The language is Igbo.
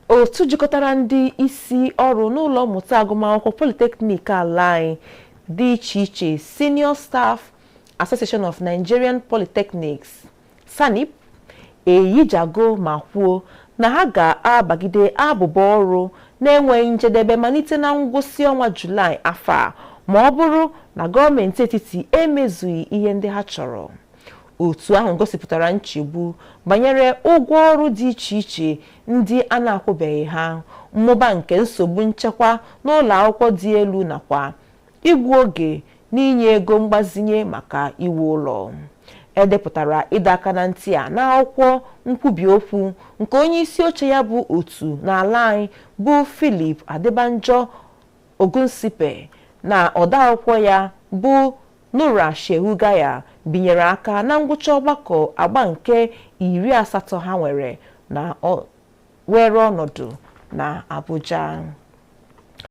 otu jikọtara ndị isi ọrụ n'ụlọ mmụta agụmakwụkwọ Polytechnic ala anyị dị iche iche Senior Staff Association of Nigerian Polytechnics (SANIP) eyijago ma kwuo na ha ga-abagide abụba ọrụ na-enweghị njedebe malite na ngwụsị ọnwa Julaị afọ a ma ọ bụrụ na gọọmenti etiti emezughị ihe ndị ha chọrọ. Otu ahụ gosipụtara nchegbu banyere ụgwọ ọrụ dị iche iche ndị a na-akwụbeghị ha, mmụba nke nsogbu nchekwa n'ụlọ akwụkwọ dị elu nakwa igbu oge n'inye ego mgbazinye maka iwu ụlọ. Edepụtara ịdọ aka na ntị a n'akwụkwọ nkwubi okwu nke onye isi oche ya bụ otu n'ala anyị bụ Philip Adebanjo Ogunsipe na ọdaakwụkwọ ya bụ Nura Shehu Gaya binyere aka na ngwụcha ọgbakọ agba nke 80 ha nwere ọnọdụ na Abuja.